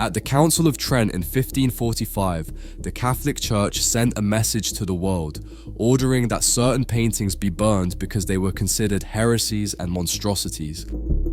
At the Council of Trent in 1545, the Catholic Church sent a message to the world, ordering that certain paintings be burned because they were considered heresies and monstrosities.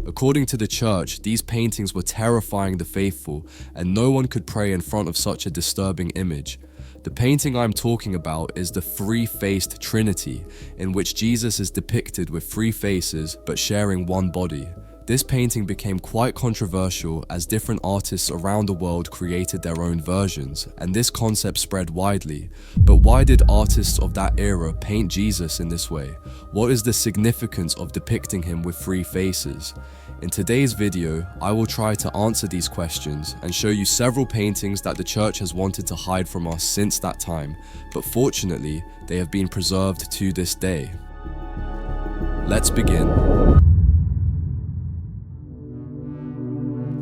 According to the Church, these paintings were terrifying the faithful, and no one could pray in front of such a disturbing image. The painting I'm talking about is the three-faced Trinity, in which Jesus is depicted with three faces but sharing one body. This painting became quite controversial as different artists around the world created their own versions, and this concept spread widely. But why did artists of that era paint Jesus in this way? What is the significance of depicting him with three faces? In today's video, I will try to answer these questions and show you several paintings that the church has wanted to hide from us since that time, but fortunately, they have been preserved to this day. Let's begin.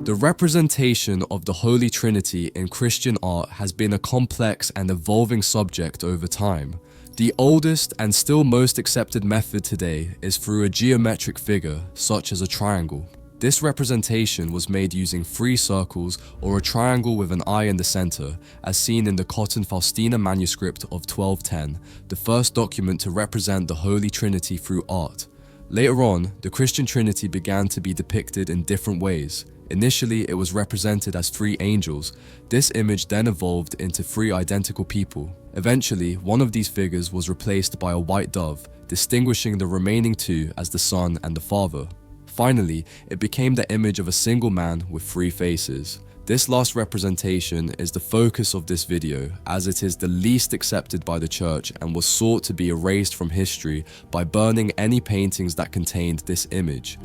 The representation of the Holy Trinity in Christian art has been a complex and evolving subject over time. The oldest and still most accepted method today is through a geometric figure, such as a triangle. This representation was made using three circles or a triangle with an eye in the center, as seen in the Cotton Faustina manuscript of 1210, the first document to represent the Holy Trinity through art. Later on, the Christian Trinity began to be depicted in different ways. Initially, it was represented as three angels. This image then evolved into three identical people. Eventually, one of these figures was replaced by a white dove, distinguishing the remaining two as the Son and the Father. Finally, it became the image of a single man with three faces. This last representation is the focus of this video, as it is the least accepted by the church and was sought to be erased from history by burning any paintings that contained this image.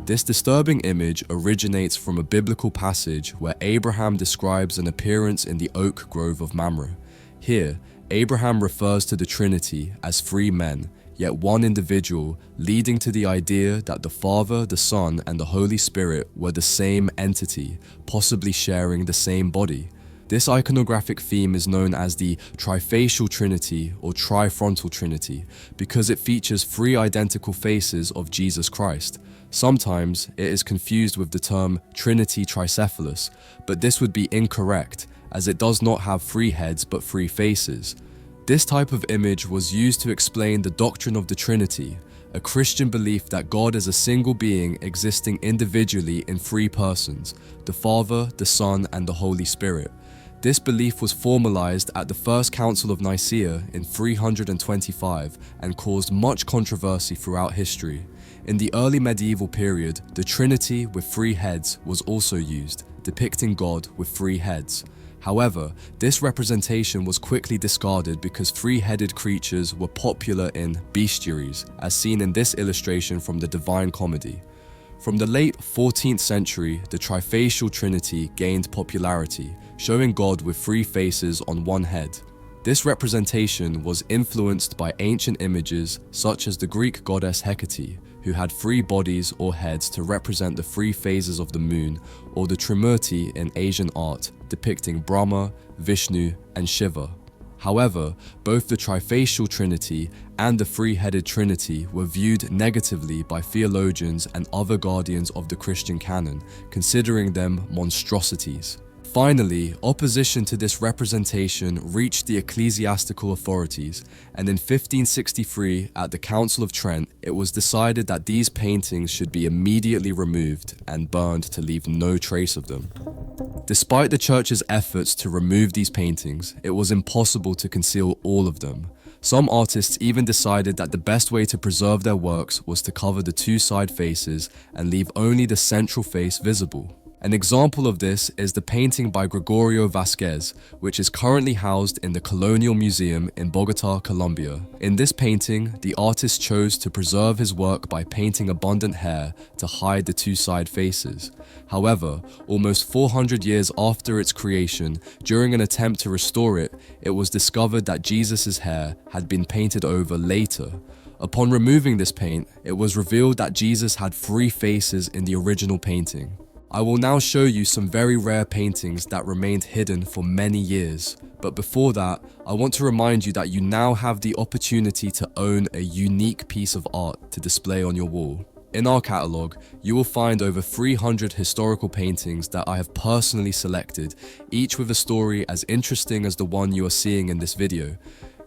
This disturbing image originates from a biblical passage where Abraham describes an appearance in the oak grove of Mamre. Here, Abraham refers to the Trinity as three men, yet one individual, leading to the idea that the Father, the Son, and the Holy Spirit were the same entity, possibly sharing the same body. This iconographic theme is known as the trifacial Trinity or trifrontal Trinity because it features three identical faces of Jesus Christ. Sometimes it is confused with the term Trinity tricephalus, but this would be incorrect as it does not have three heads but three faces. This type of image was used to explain the doctrine of the Trinity, a Christian belief that God is a single being existing individually in three persons, the Father, the Son, and the Holy Spirit. This belief was formalized at the First Council of Nicaea in 325 and caused much controversy throughout history. In the early medieval period, the Trinity with three heads was also used, depicting God with three heads. However, this representation was quickly discarded because three-headed creatures were popular in bestiaries, as seen in this illustration from the Divine Comedy. From the late 14th century, the trifacial Trinity gained popularity, showing God with three faces on one head. This representation was influenced by ancient images such as the Greek goddess Hecate, who had three bodies or heads to represent the three phases of the moon, or the Trimurti in Asian art, depicting Brahma, Vishnu, and Shiva. However, both the trifacial Trinity and the three-headed Trinity were viewed negatively by theologians and other guardians of the Christian canon, considering them monstrosities. Finally, opposition to this representation reached the ecclesiastical authorities, and in 1563, at the Council of Trent, it was decided that these paintings should be immediately removed and burned to leave no trace of them. Despite the church's efforts to remove these paintings, it was impossible to conceal all of them. Some artists even decided that the best way to preserve their works was to cover the two side faces and leave only the central face visible. An example of this is the painting by Gregorio Vasquez, which is currently housed in the Colonial Museum in Bogota, Colombia. In this painting, the artist chose to preserve his work by painting abundant hair to hide the two side faces. However, almost 400 years after its creation, during an attempt to restore it, it was discovered that Jesus' hair had been painted over later. Upon removing this paint, it was revealed that Jesus had three faces in the original painting. I will now show you some very rare paintings that remained hidden for many years. But before that, I want to remind you that you now have the opportunity to own a unique piece of art to display on your wall. In our catalogue, you will find over 300 historical paintings that I have personally selected, each with a story as interesting as the one you are seeing in this video.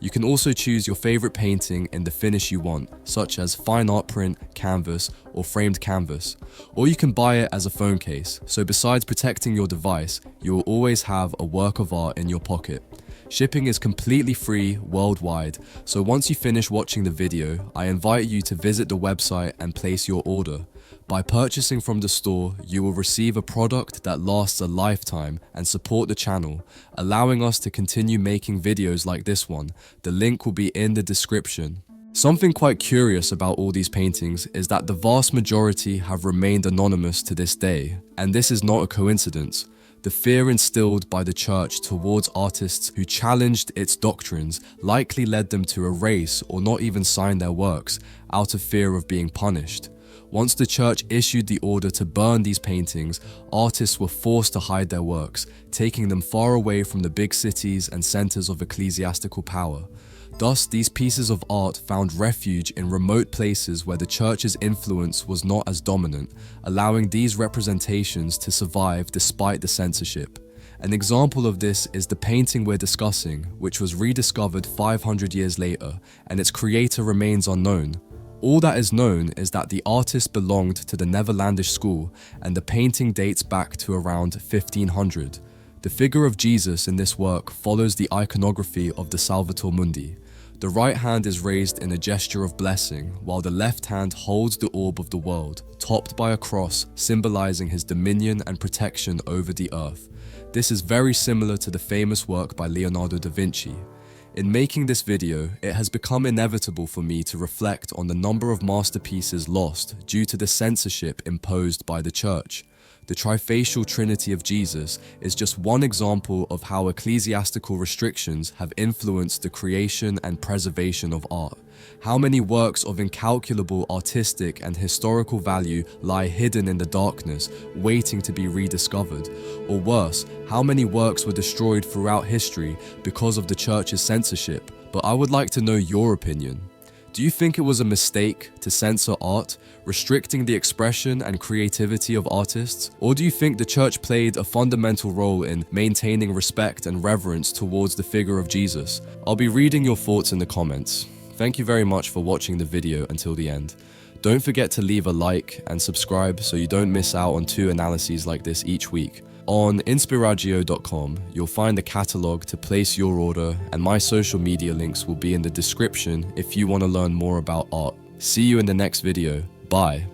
You can also choose your favorite painting in the finish you want, such as fine art print, canvas, or framed canvas. Or you can buy it as a phone case, so besides protecting your device, you will always have a work of art in your pocket. Shipping is completely free worldwide, so once you finish watching the video, I invite you to visit the website and place your order. By purchasing from the store, you will receive a product that lasts a lifetime and support the channel, allowing us to continue making videos like this one. The link will be in the description. Something quite curious about all these paintings is that the vast majority have remained anonymous to this day, and this is not a coincidence. The fear instilled by the church towards artists who challenged its doctrines likely led them to erase or not even sign their works out of fear of being punished. Once the church issued the order to burn these paintings, artists were forced to hide their works, taking them far away from the big cities and centers of ecclesiastical power. Thus, these pieces of art found refuge in remote places where the church's influence was not as dominant, allowing these representations to survive despite the censorship. An example of this is the painting we're discussing, which was rediscovered 500 years later, and its creator remains unknown. All that is known is that the artist belonged to the Netherlandish school, and the painting dates back to around 1500. The figure of Jesus in this work follows the iconography of the Salvator Mundi. The right hand is raised in a gesture of blessing, while the left hand holds the orb of the world, topped by a cross symbolizing his dominion and protection over the earth. This is very similar to the famous work by Leonardo da Vinci. In making this video, it has become inevitable for me to reflect on the number of masterpieces lost due to the censorship imposed by the church. The trifacial Trinity of Jesus is just one example of how ecclesiastical restrictions have influenced the creation and preservation of art. How many works of incalculable artistic and historical value lie hidden in the darkness, waiting to be rediscovered? Or worse, how many works were destroyed throughout history because of the church's censorship? But I would like to know your opinion. Do you think it was a mistake to censor art, restricting the expression and creativity of artists? Or do you think the church played a fundamental role in maintaining respect and reverence towards the figure of Jesus? I'll be reading your thoughts in the comments. Thank you very much for watching the video until the end. Don't forget to leave a like and subscribe so you don't miss out on 2 analyses like this each week. On Inspiragio.com, you'll find the catalogue to place your order, and my social media links will be in the description if you want to learn more about art. See you in the next video. Bye.